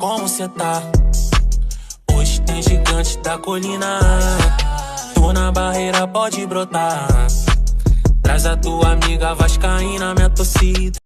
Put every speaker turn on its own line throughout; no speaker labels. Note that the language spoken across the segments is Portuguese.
como cê tá? Hoje tem gigante da colina. Tô na barreira, pode brotar. Traz a tua amiga vascaína, minha torcida.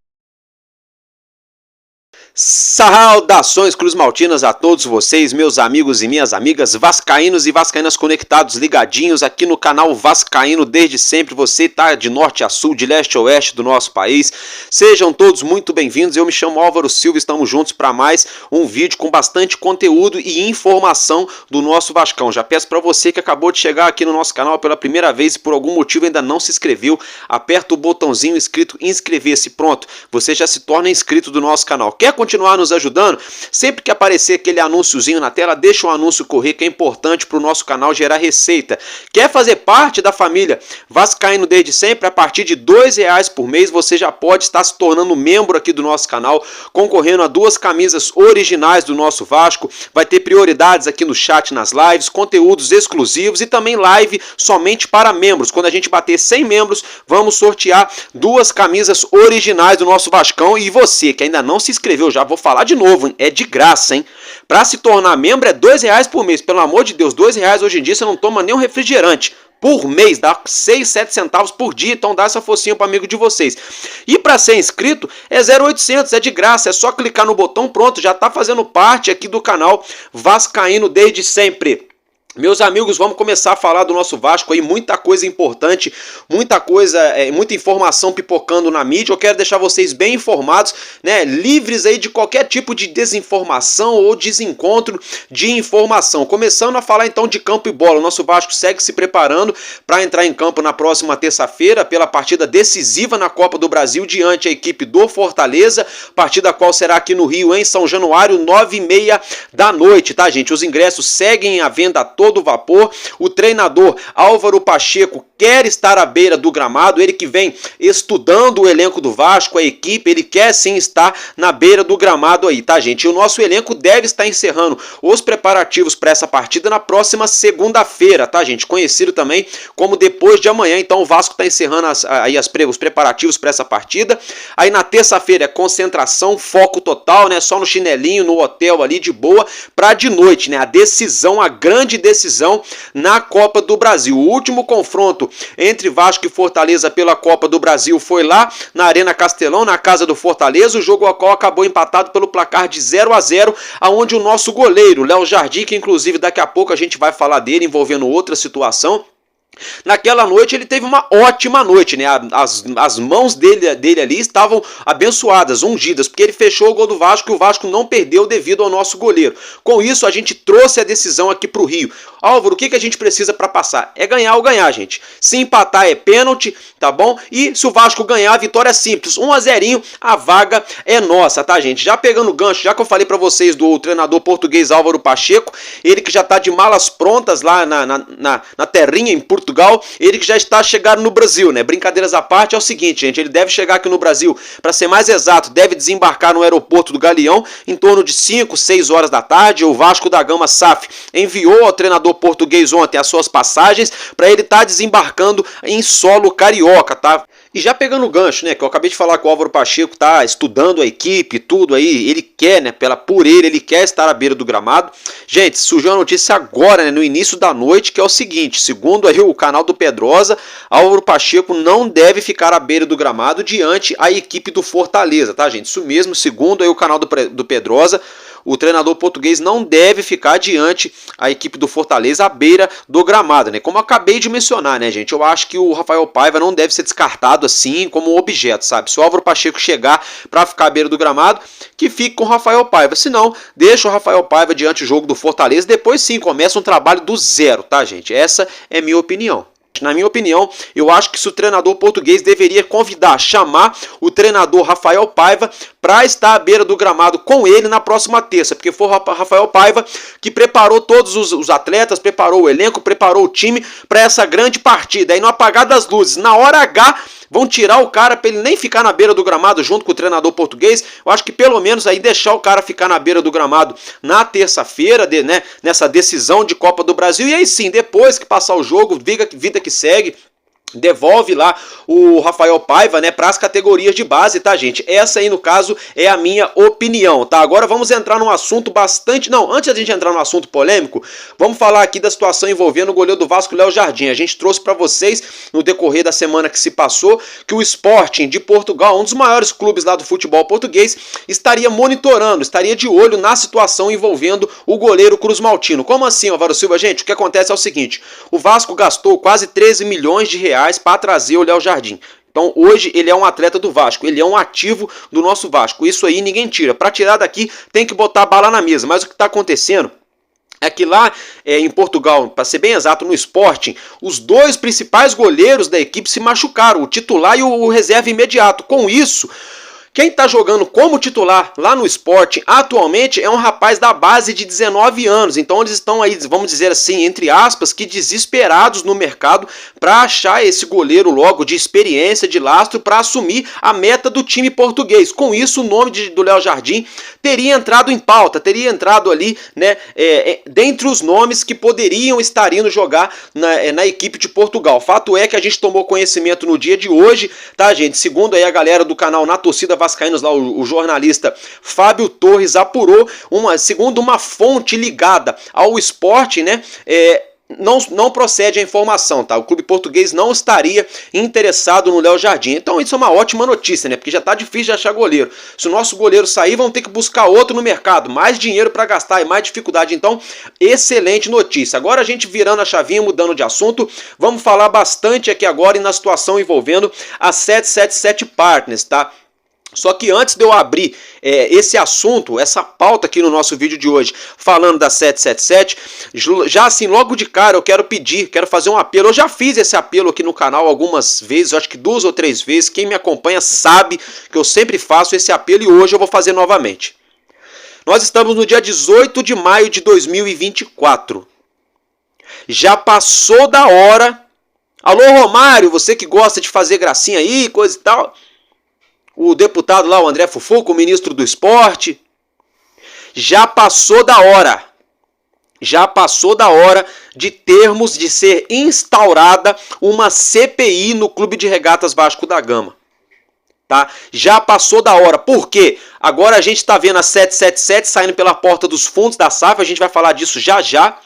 Saudações Cruz Maltinas a todos vocês, meus amigos e minhas amigas vascaínos e vascaínas conectados, ligadinhos aqui no canal Vascaíno desde sempre. Você tá de norte a sul, de leste a oeste do nosso país. Sejam todos muito bem-vindos. Eu me chamo Álvaro Silva, estamos juntos para mais um vídeo com bastante conteúdo e informação do nosso Vascão. Já peço para você que acabou de chegar aqui no nosso canal pela primeira vez e por algum motivo ainda não se inscreveu, aperta o botãozinho escrito inscrever-se. Pronto, você já se torna inscrito do nosso canal. Quer continuar nos ajudando? Sempre que aparecer aquele anúnciozinho na tela, deixa o anúncio correr, que é importante para o nosso canal gerar receita. Quer fazer parte da família Vascaíno desde sempre? A partir de R$2 por mês você já pode estar se tornando membro aqui do nosso canal, concorrendo a 2 camisas originais do nosso Vasco. Vai ter prioridades aqui no chat, nas lives, conteúdos exclusivos e também live somente para membros. Quando a gente bater 100 membros, vamos sortear 2 camisas originais do nosso Vascão. E você que ainda não se inscreveu, já vou falar de novo, hein? É de graça, hein? Para se tornar membro é R$2 por mês. Pelo amor de Deus, R$2 hoje em dia você não toma nem um refrigerante. Por mês, dá 6, 7 centavos por dia, então dá essa focinha para amigo de vocês. E para ser inscrito é 0,800, é de graça, é só clicar no botão, pronto, já está fazendo parte aqui do canal Vascaíno desde sempre. Meus amigos, vamos começar a falar do nosso Vasco aí, muita coisa importante, muita informação pipocando na mídia. Eu quero deixar vocês bem informados, né, livres aí de qualquer tipo de desinformação ou desencontro de informação. Começando a falar então de campo e bola, o nosso Vasco segue se preparando para entrar em campo na próxima terça-feira pela partida decisiva na Copa do Brasil diante a equipe do Fortaleza, partida qual será aqui no Rio, em São Januário, 9h30 da noite, tá, gente? Os ingressos seguem à venda todo vapor. O treinador Álvaro Pacheco quer estar à beira do gramado, ele que vem estudando o elenco do Vasco, a equipe, ele quer sim estar na beira do gramado aí, tá, gente? E o nosso elenco deve estar encerrando os preparativos para essa partida na próxima segunda-feira, tá, gente? Conhecido também como depois de amanhã. Então o Vasco está encerrando os preparativos para essa partida. Aí na terça-feira é concentração, foco total, né? Só no chinelinho, no hotel ali de boa, para de noite, né? A decisão, a grande decisão na Copa do Brasil. O último confronto entre Vasco e Fortaleza pela Copa do Brasil foi lá na Arena Castelão, na casa do Fortaleza. O jogo ao qual acabou empatado pelo placar de 0-0, aonde o nosso goleiro, Léo Jardim, que inclusive daqui a pouco a gente vai falar dele envolvendo outra situação, naquela noite ele teve uma ótima noite, né? As mãos dele ali estavam abençoadas, ungidas, porque ele fechou o gol do Vasco e o Vasco não perdeu devido ao nosso goleiro. Com isso, a gente trouxe a decisão aqui para o Rio. Álvaro, o que a gente precisa para passar? É ganhar ou ganhar, gente. Se empatar é pênalti, tá bom? E se o Vasco ganhar, a vitória é simples. 1-0, a vaga é nossa, tá, gente? Já pegando o gancho, já que eu falei para vocês do treinador português Álvaro Pacheco, ele que já tá de malas prontas lá na terrinha em Portugal, ele que já está chegando no Brasil, né? Brincadeiras à parte, é o seguinte, gente, ele deve chegar aqui no Brasil, para ser mais exato, deve desembarcar no aeroporto do Galeão em torno de 5, 6 horas da tarde. O Vasco da Gama SAF enviou ao treinador português ontem as suas passagens para ele estar desembarcando em solo carioca, tá? E já pegando o gancho, né, que eu acabei de falar que o Álvaro Pacheco tá estudando a equipe, tudo aí, ele quer, né, ele quer estar à beira do gramado. Gente, surgiu a notícia agora, né, no início da noite, que é o seguinte, segundo aí o canal do Pedrosa, Álvaro Pacheco não deve ficar à beira do gramado diante a equipe do Fortaleza, tá, gente? Isso mesmo, segundo aí o canal do Pedrosa, o treinador português não deve ficar diante a equipe do Fortaleza à beira do gramado, né? Como eu acabei de mencionar, né, gente? Eu acho que o Rafael Paiva não deve ser descartado assim como objeto, sabe? Se o Álvaro Pacheco chegar para ficar à beira do gramado, que fique com o Rafael Paiva. Se não, deixa o Rafael Paiva diante do jogo do Fortaleza. Depois sim, começa um trabalho do zero, tá, gente? Essa é minha opinião. Na minha opinião, eu acho que se o treinador português deveria chamar o treinador Rafael Paiva para estar à beira do gramado com ele na próxima terça, porque foi o Rafael Paiva que preparou todos os atletas, preparou o elenco, preparou o time para essa grande partida. Aí no apagar das luzes, na hora H, vão tirar o cara para ele nem ficar na beira do gramado junto com o treinador português. Eu acho que pelo menos aí deixar o cara ficar na beira do gramado na terça-feira, né, nessa decisão de Copa do Brasil. E aí sim, depois que passar o jogo, vida que segue. devolve lá o Rafael Paiva, né, para as categorias de base, tá, gente? Essa aí, no caso, é a minha opinião, tá? Agora vamos entrar num assunto bastante... Não, antes da gente entrar num assunto polêmico, vamos falar aqui da situação envolvendo o goleiro do Vasco, Léo Jardim. A gente trouxe para vocês, no decorrer da semana que se passou, que o Sporting de Portugal, um dos maiores clubes lá do futebol português, estaria monitorando, estaria de olho na situação envolvendo o goleiro Cruz Maltino. Como assim, Álvaro Silva? Gente, o que acontece é o seguinte, o Vasco gastou quase 13 milhões de reais para trazer o Léo Jardim. Então hoje ele é um atleta do Vasco, ele é um ativo do nosso Vasco, isso aí ninguém tira. Para tirar daqui tem que botar a bala na mesa, mas o que está acontecendo é que lá em Portugal, para ser bem exato, no Sporting, os dois principais goleiros da equipe se machucaram, o titular e o reserva imediato. Com isso, quem está jogando como titular lá no Sporting atualmente é um rapaz da base de 19 anos. Então eles estão aí, vamos dizer assim, entre aspas, que desesperados no mercado para achar esse goleiro logo de experiência, de lastro, para assumir a meta do time português. Com isso, o nome do Léo Jardim teria entrado em pauta, teria entrado ali, né, dentre os nomes que poderiam estar indo jogar na equipe de Portugal. Fato é que a gente tomou conhecimento no dia de hoje, tá, gente? Segundo aí a galera do canal Na Torcida Vascaínos, lá o jornalista Fábio Torres apurou, segundo uma fonte ligada ao esporte, né, não procede a informação, tá? O clube português não estaria interessado no Léo Jardim. Então isso é uma ótima notícia, né? Porque já tá difícil de achar goleiro. Se o nosso goleiro sair, vão ter que buscar outro no mercado. Mais dinheiro para gastar e mais dificuldade. Então, excelente notícia. Agora a gente virando a chavinha, mudando de assunto, vamos falar bastante aqui agora na situação envolvendo a 777 Partners, tá? Só que antes de eu abrir esse assunto, essa pauta aqui no nosso vídeo de hoje, falando da 777, já assim, logo de cara eu quero fazer um apelo. Eu já fiz esse apelo aqui no canal algumas vezes, acho que 2 ou 3 vezes. Quem me acompanha sabe que eu sempre faço esse apelo e hoje eu vou fazer novamente. Nós estamos no dia 18 de maio de 2024. Já passou da hora. Alô, Romário, você que gosta de fazer gracinha aí, coisa e tal. O deputado lá, o André Fufuca, o ministro do esporte. Já passou da hora. Já passou da hora de ser instaurada uma CPI no Clube de Regatas Vasco da Gama. Tá? Já passou da hora. Por quê? Agora a gente está vendo a 777 saindo pela porta dos fundos da SAF. A gente vai falar disso já já.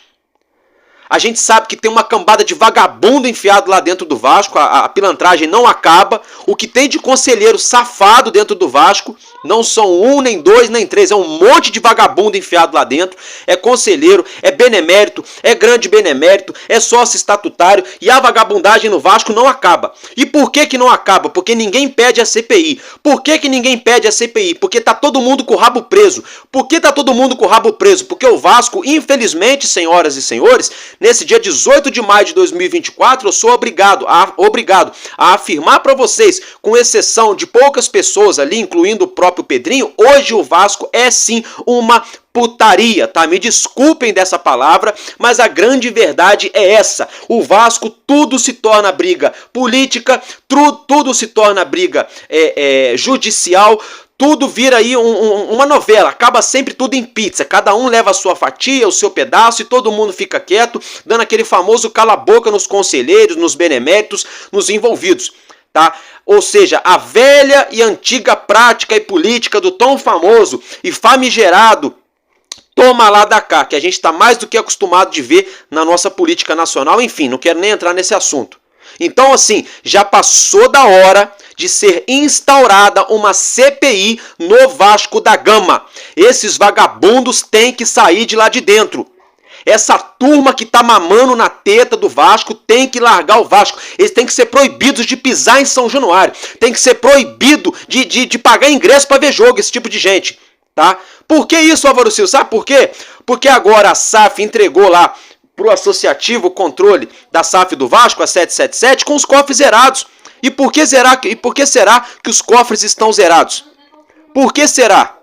A gente sabe que tem uma cambada de vagabundo enfiado lá dentro do Vasco, a pilantragem não acaba. O que tem de conselheiro safado dentro do Vasco, não são 1, nem 2, nem 3, é um monte de vagabundo enfiado lá dentro. É conselheiro, é benemérito, é grande benemérito, é sócio estatutário e a vagabundagem no Vasco não acaba. E por que não acaba? Porque ninguém pede a CPI. Por que ninguém pede a CPI? Porque tá todo mundo com o rabo preso. Por que tá todo mundo com o rabo preso? Porque o Vasco, infelizmente, senhoras e senhores, nesse dia 18 de maio de 2024, eu sou obrigado a afirmar para vocês, com exceção de poucas pessoas ali, incluindo o próprio Pedrinho, hoje o Vasco é sim uma putaria, tá? Me desculpem dessa palavra, mas a grande verdade é essa. O Vasco, tudo se torna briga política, tudo se torna briga judicial, tudo vira aí uma novela, acaba sempre tudo em pizza, cada um leva a sua fatia, o seu pedaço e todo mundo fica quieto, dando aquele famoso cala-boca nos conselheiros, nos beneméritos, nos envolvidos, tá? Ou seja, a velha e antiga prática e política do tão famoso e famigerado toma lá da cá, que a gente está mais do que acostumado de ver na nossa política nacional. Enfim, não quero nem entrar nesse assunto. Então, assim, já passou da hora de ser instaurada uma CPI no Vasco da Gama. Esses vagabundos têm que sair de lá de dentro. Essa turma que tá mamando na teta do Vasco tem que largar o Vasco. Eles têm que ser proibidos de pisar em São Januário. Tem que ser proibido de pagar ingresso para ver jogo, esse tipo de gente. Tá? Por que isso, Álvaro Silva? Sabe por quê? Porque agora a SAF entregou lá pro associativo o controle da SAF do Vasco, a 777, com os cofres zerados. E por que será que os cofres estão zerados? Por que será?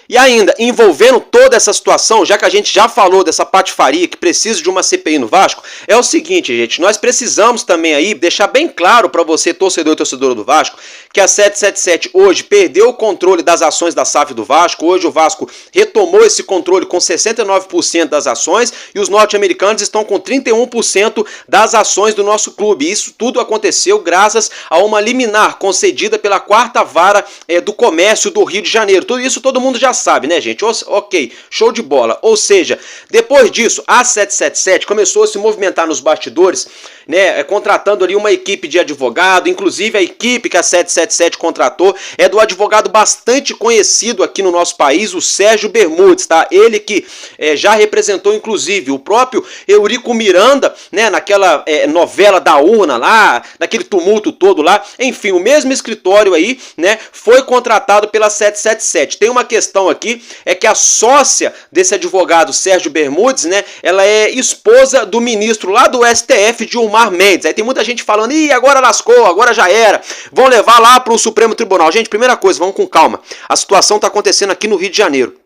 E ainda, envolvendo toda essa situação, já que a gente já falou dessa patifaria que precisa de uma CPI no Vasco, é o seguinte, gente, nós precisamos também aí deixar bem claro para você, torcedor e torcedora do Vasco, que a 777 hoje perdeu o controle das ações da SAF do Vasco. Hoje o Vasco retomou esse controle com 69% das ações e os norte-americanos estão com 31% das ações do nosso clube. Isso tudo aconteceu graças a uma liminar concedida pela 4ª Vara do Comércio do Rio de Janeiro. Tudo isso todo mundo já sabe, né, gente? Ok, show de bola. Ou seja, depois disso, a 777 começou a se movimentar nos bastidores, né, contratando ali uma equipe de advogado. Inclusive a equipe que a 777 contratou é do advogado bastante conhecido aqui no nosso país, o Sérgio Bermudes, tá? Ele que já representou inclusive o próprio Eurico Miranda, né, naquela novela da urna lá, naquele tumulto todo lá. Enfim, o mesmo escritório aí, né, foi contratado pela 777. Tem uma questão aqui, é que a sócia desse advogado Sérgio Bermudes, né, ela é esposa do ministro lá do STF, Gilmar Mendes. Aí tem muita gente falando, ih, agora lascou, agora já era, vão levar lá para o Supremo Tribunal. Gente, primeira coisa, vamos com calma. A situação está acontecendo aqui no Rio de Janeiro.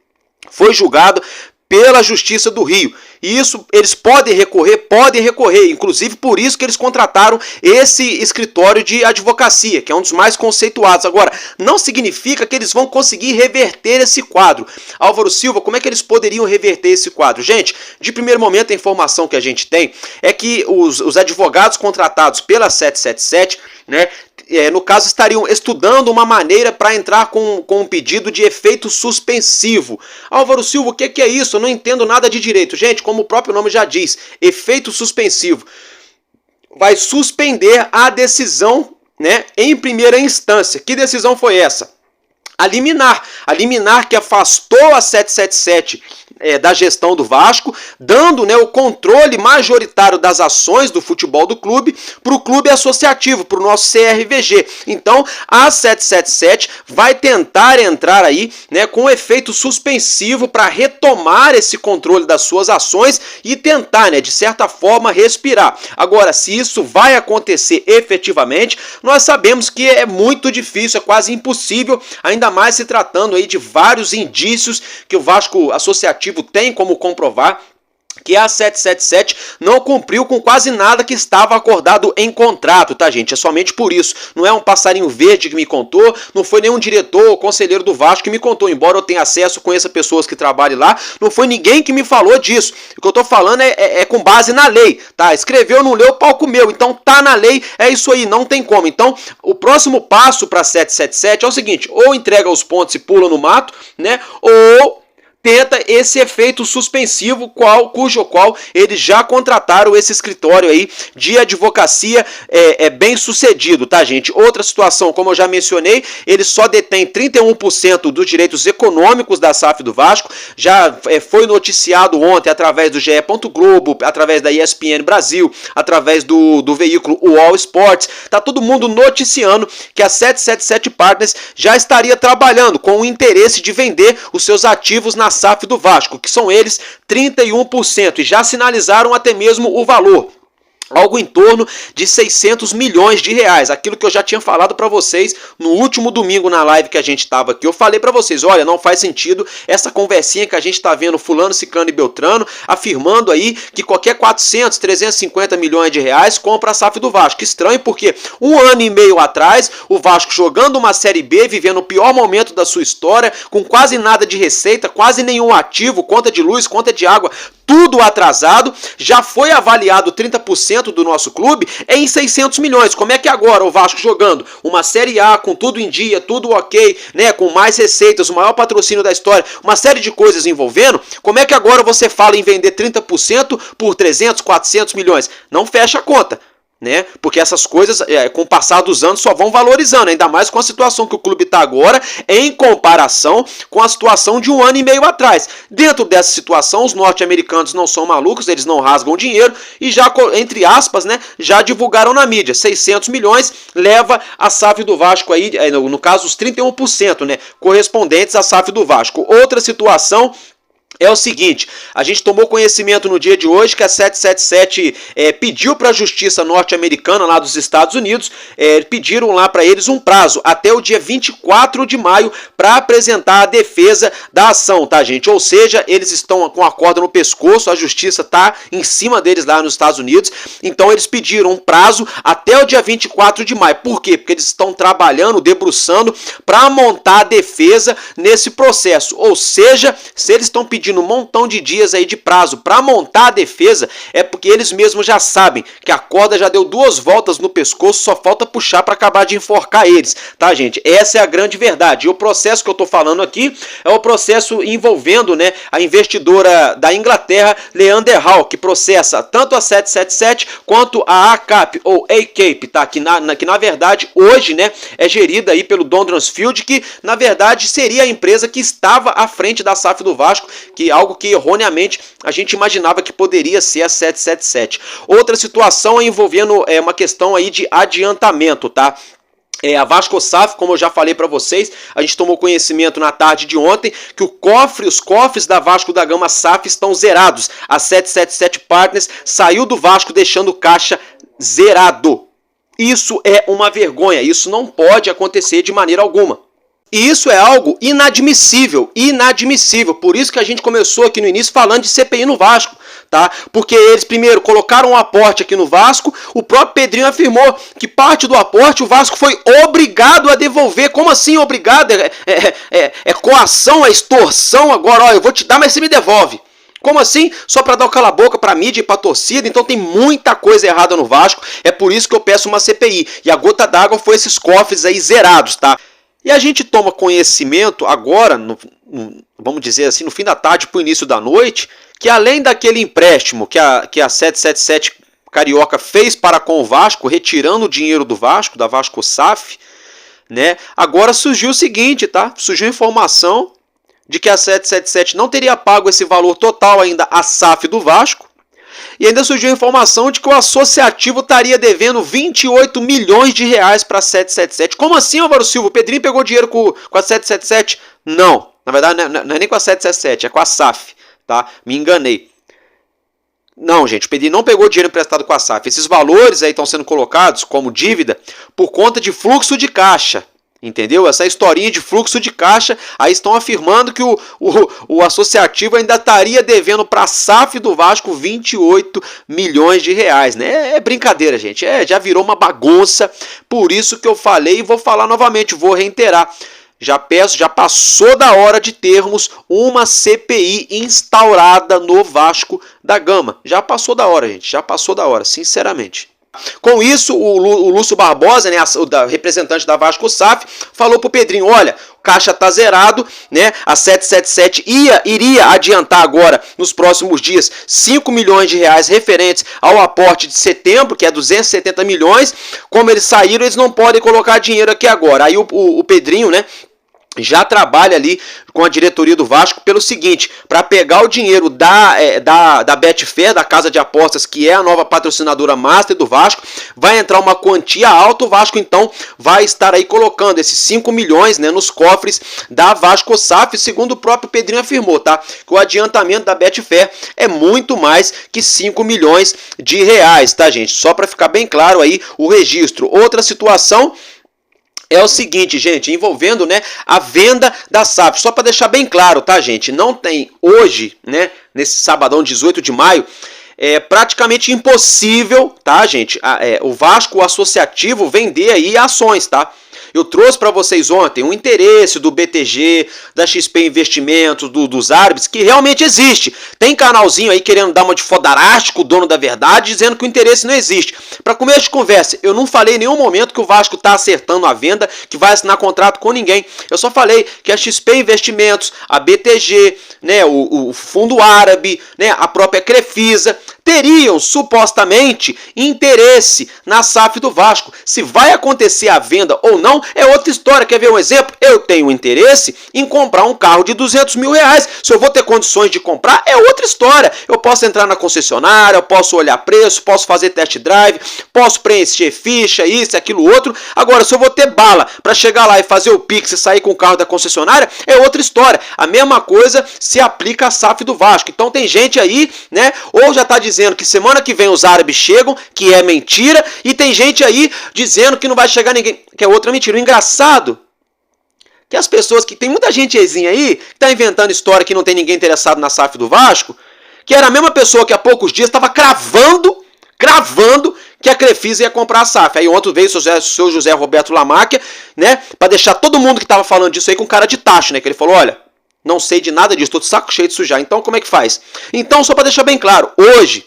Foi julgado pela Justiça do Rio. E isso eles podem recorrer, inclusive por isso que eles contrataram esse escritório de advocacia, que é um dos mais conceituados. Agora, não significa que eles vão conseguir reverter esse quadro. Álvaro Silva, como é que eles poderiam reverter esse quadro? Gente, de primeiro momento a informação que a gente tem é que os advogados contratados pela 777, né, no caso, estariam estudando uma maneira para entrar com um pedido de efeito suspensivo. Álvaro Silva, o que é isso? Eu não entendo nada de direito. Gente, como o próprio nome já diz, efeito suspensivo. Vai suspender a decisão, né, em primeira instância. Que decisão foi essa? A liminar que afastou a 777 da gestão do Vasco, dando, né, o controle majoritário das ações do futebol do clube para o clube associativo, para o nosso CRVG. Então, a 777 vai tentar entrar aí, né, com efeito suspensivo para retomar esse controle das suas ações e tentar, né, de certa forma, respirar. Agora, se isso vai acontecer efetivamente, nós sabemos que é muito difícil, é quase impossível, ainda mais se tratando aí de vários indícios que o Vasco associativo tem como comprovar que a 777 não cumpriu com quase nada que estava acordado em contrato, tá, gente? É somente por isso. Não é um passarinho verde que me contou, não foi nenhum diretor ou conselheiro do Vasco que me contou, embora eu tenha acesso, conheça pessoas que trabalhem lá, não foi ninguém que me falou disso. O que eu tô falando é com base na lei, tá? Escreveu, não leu, palco meu. Então tá na lei, é isso aí, não tem como. Então, o próximo passo para 777 é o seguinte, ou entrega os pontos e pula no mato, né? Ou tenta esse efeito suspensivo, cujo qual eles já contrataram esse escritório aí de advocacia bem sucedido, tá, gente? Outra situação, como eu já mencionei, ele só detém 31% dos direitos econômicos da SAF do Vasco, já foi noticiado ontem através do GE. Globo, através da ESPN Brasil, através do veículo UOL Sports, tá todo mundo noticiando que a 777 Partners já estaria trabalhando com o interesse de vender os seus ativos na SAF do Vasco, que são eles 31%, e já sinalizaram até mesmo o valor. Algo em torno de 600 milhões de reais, aquilo que eu já tinha falado para vocês no último domingo na live que a gente estava aqui. Eu falei para vocês, olha, não faz sentido essa conversinha que a gente está vendo fulano, ciclano e beltrano, afirmando aí que qualquer 400, 350 milhões de reais compra a SAF do Vasco. Estranho, porque um ano e meio atrás, o Vasco jogando uma Série B, vivendo o pior momento da sua história, com quase nada de receita, quase nenhum ativo, conta de luz, conta de água, tudo atrasado, já foi avaliado 30% do nosso clube em 600 milhões. Como é que agora o Vasco jogando uma Série A com tudo em dia, tudo ok, né, com mais receitas, o maior patrocínio da história, uma série de coisas envolvendo, como é que agora você fala em vender 30% por 300, 400 milhões? Não fecha a conta, né? Porque essas coisas, com o passar dos anos, só vão valorizando, ainda mais com a situação que o clube está agora, em comparação com a situação de um ano e meio atrás. Dentro dessa situação, os norte-americanos não são malucos, eles não rasgam dinheiro e já, entre aspas, né, já divulgaram na mídia, 600 milhões leva a SAF do Vasco aí, no caso os 31%, né, correspondentes à SAF do Vasco. Outra situação é o seguinte, a gente tomou conhecimento no dia de hoje que a 777 pediu para a justiça norte-americana lá dos Estados Unidos, pediram lá para eles um prazo até o dia 24 de maio para apresentar a defesa da ação, tá, gente? Ou seja, eles estão com a corda no pescoço, a justiça tá em cima deles lá nos Estados Unidos, então eles pediram um prazo até o dia 24 de maio. Por quê? Porque eles estão trabalhando, debruçando para montar a defesa nesse processo, ou seja, se eles estão pedindo um montão de dias aí de prazo para montar a defesa, é porque eles mesmos já sabem que a corda já deu 2 voltas no pescoço, só falta puxar para acabar de enforcar eles, tá, gente? Essa é a grande verdade. E o processo que eu tô falando aqui é o processo envolvendo, né, a investidora da Inglaterra, Leander Hall, que processa tanto a 777 quanto a ACAP ou ACAP, tá? Que na verdade hoje, né, é gerida aí pelo Don Dransfield, que na verdade seria a empresa que estava à frente da SAF do Vasco, que algo que erroneamente a gente imaginava que poderia ser a 777. Outra situação é envolvendo uma questão aí de adiantamento, tá? A Vasco SAF, como eu já falei para vocês, a gente tomou conhecimento na tarde de ontem que os cofres da Vasco da Gama SAF estão zerados. A 777 Partners saiu do Vasco deixando o caixa zerado. Isso é uma vergonha, isso não pode acontecer de maneira alguma. E isso é algo inadmissível, inadmissível. Por isso que a gente começou aqui no início falando de CPI no Vasco, tá? Porque eles primeiro colocaram um aporte aqui no Vasco, o próprio Pedrinho afirmou que parte do aporte o Vasco foi obrigado a devolver. Como assim obrigado? É coação, é extorsão agora, ó, eu vou te dar, mas você me devolve. Como assim? Só para dar o cala-boca para a mídia e para a torcida? Então tem muita coisa errada no Vasco, é por isso que eu peço uma CPI. E a gota d'água foi esses cofres aí zerados, tá? E a gente toma conhecimento agora, vamos dizer assim, no fim da tarde para o início da noite, que além daquele empréstimo que a 777 Carioca fez para com o Vasco, retirando o dinheiro do Vasco, da Vasco SAF, né? Agora surgiu o seguinte, tá? Surgiu a informação de que a 777 não teria pago esse valor total ainda à SAF do Vasco, e ainda surgiu a informação de que o associativo estaria devendo 28 milhões de reais para a 777. Como assim, Álvaro Silva? O Pedrinho pegou dinheiro com a 777? Não, na verdade não é nem com a 777, é com a SAF, tá? Me enganei. Não, gente, o Pedrinho não pegou dinheiro emprestado com a SAF. Esses valores aí estão sendo colocados como dívida por conta de fluxo de caixa. Entendeu? Essa historinha de fluxo de caixa, aí estão afirmando que o associativo ainda estaria devendo para a SAF do Vasco 28 milhões de reais, né? É brincadeira, gente. Já virou uma bagunça, por isso que eu falei e vou falar novamente, vou reiterar. Já passou da hora de termos uma CPI instaurada no Vasco da Gama. Já passou da hora, gente. Já passou da hora, sinceramente. Com isso, o Lúcio Barbosa, né, o representante da Vasco SAF, falou pro Pedrinho, olha, o caixa tá zerado, né? A 777 iria adiantar agora, nos próximos dias, 5 milhões de reais referentes ao aporte de setembro, que é 270 milhões. Como eles saíram, eles não podem colocar dinheiro aqui agora. Aí o Pedrinho, né, já trabalha ali com a diretoria do Vasco pelo seguinte, para pegar o dinheiro da Betfair, da casa de apostas, que é a nova patrocinadora master do Vasco, vai entrar uma quantia alta, o Vasco então vai estar aí colocando esses 5 milhões, né, nos cofres da Vasco SAF, segundo o próprio Pedrinho afirmou, tá? Que o adiantamento da Betfair é muito mais que 5 milhões de reais, tá, gente? Só para ficar bem claro aí o registro. Outra situação é o seguinte, gente, envolvendo, né, a venda da SAF. Só para deixar bem claro, tá, gente? Não tem hoje, né, nesse sabadão 18 de maio, é praticamente impossível, tá, gente, o Vasco, o associativo, vender aí ações, tá? Eu trouxe para vocês ontem um interesse do BTG, da XP Investimentos, dos árabes, que realmente existe. Tem canalzinho aí querendo dar uma de fodarástico, o dono da verdade, dizendo que o interesse não existe. Para começo de conversa, eu não falei em nenhum momento que o Vasco está acertando a venda, que vai assinar contrato com ninguém. Eu só falei que a XP Investimentos, a BTG, né, o Fundo Árabe, né, a própria Crefisa, teriam supostamente interesse na SAF do Vasco. Se vai acontecer a venda ou não, é outra história. Quer ver um exemplo? Eu tenho interesse em comprar um carro de R$200 mil. Se eu vou ter condições de comprar, é outra história. Eu posso entrar na concessionária, eu posso olhar preço, posso fazer test drive, posso preencher ficha, isso, aquilo, outro. Agora, se eu vou ter bala para chegar lá e fazer o Pix e sair com o carro da concessionária, é outra história. A mesma coisa se aplica à SAF do Vasco. Então tem gente aí, né, ou já está dizendo que semana que vem os árabes chegam, que é mentira, e tem gente aí dizendo que não vai chegar ninguém, que é outra mentira. O engraçado que as pessoas, que tem muita gente aí que está inventando história que não tem ninguém interessado na SAF do Vasco, que era a mesma pessoa que há poucos dias estava cravando que a Crefisa ia comprar a SAF. Aí ontem veio o seu José Roberto Lamáquia, né, para deixar todo mundo que estava falando disso aí com cara de tacho, né, que ele falou, olha, não sei de nada disso, estou de saco cheio disso já, então como é que faz? Então, só para deixar bem claro, hoje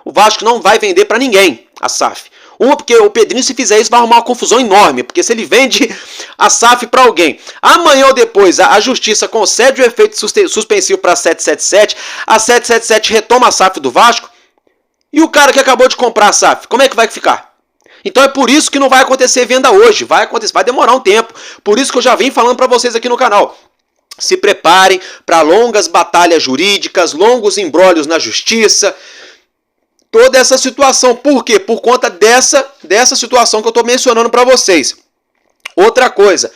o Vasco não vai vender para ninguém a SAF. Uma, porque o Pedrinho, se fizer isso, vai arrumar uma confusão enorme, porque se ele vende a SAF para alguém, amanhã ou depois a Justiça concede o efeito suspensivo para a 777, a 777 retoma a SAF do Vasco, e o cara que acabou de comprar a SAF, como é que vai ficar? Então é por isso que não vai acontecer venda hoje, vai demorar um tempo, por isso que eu já vim falando para vocês aqui no canal. Se preparem para longas batalhas jurídicas, longos embrólios na Justiça, toda essa situação. Por quê? Por conta dessa situação que eu estou mencionando para vocês. Outra coisa,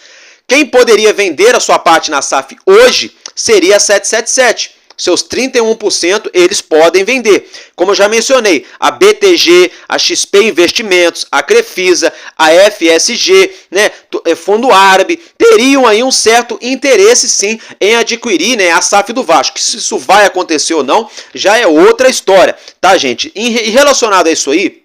quem poderia vender a sua parte na SAF hoje seria a 777. Seus 31% eles podem vender. Como eu já mencionei, a BTG, a XP Investimentos, a Crefisa, a FSG, né, Fundo Árabe, teriam aí um certo interesse sim em adquirir, né, a SAF do Vasco. Se isso vai acontecer ou não, já é outra história, tá, gente? E relacionado a isso aí,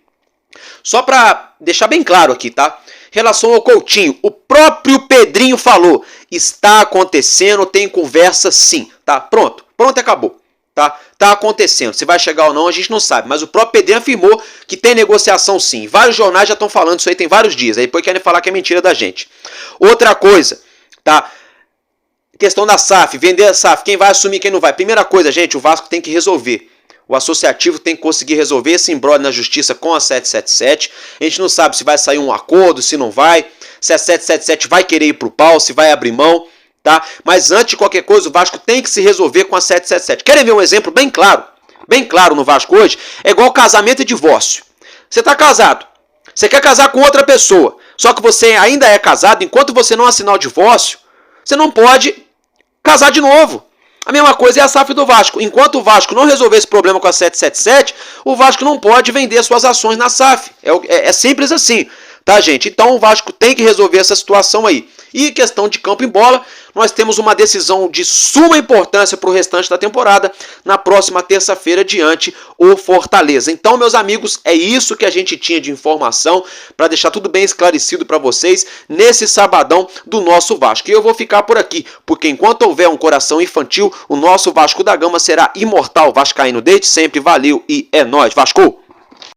só para deixar bem claro aqui, tá? Em relação ao Coutinho, o próprio Pedrinho falou, está acontecendo, tem conversa sim, tá? Pronto e acabou, tá? Tá acontecendo. Se vai chegar ou não, a gente não sabe. Mas o próprio Pedrinho afirmou que tem negociação sim. Vários jornais já estão falando isso aí, tem vários dias. Aí depois querem falar que é mentira da gente. Outra coisa, tá? Questão da SAF, vender a SAF, quem vai assumir, quem não vai. Primeira coisa, gente, o Vasco tem que resolver. O associativo tem que conseguir resolver esse imbróglio na Justiça com a 777. A gente não sabe se vai sair um acordo, se não vai. Se a 777 vai querer ir pro pau, se vai abrir mão. Tá? Mas antes de qualquer coisa, o Vasco tem que se resolver com a 777. Querem ver um exemplo bem claro no Vasco hoje? É igual casamento e divórcio. Você está casado, você quer casar com outra pessoa, só que você ainda é casado, enquanto você não assinar o divórcio, você não pode casar de novo. A mesma coisa é a SAF do Vasco. Enquanto o Vasco não resolver esse problema com a 777, o Vasco não pode vender suas ações na SAF. É simples assim, tá, gente? Então o Vasco tem que resolver essa situação aí. E questão de campo e bola, nós temos uma decisão de suma importância para o restante da temporada na próxima terça-feira diante o Fortaleza. Então, meus amigos, é isso que a gente tinha de informação para deixar tudo bem esclarecido para vocês nesse sabadão do nosso Vasco. E eu vou ficar por aqui, porque enquanto houver um coração infantil, o nosso Vasco da Gama será imortal. Vascaíno desde sempre, valeu e é nóis, Vasco!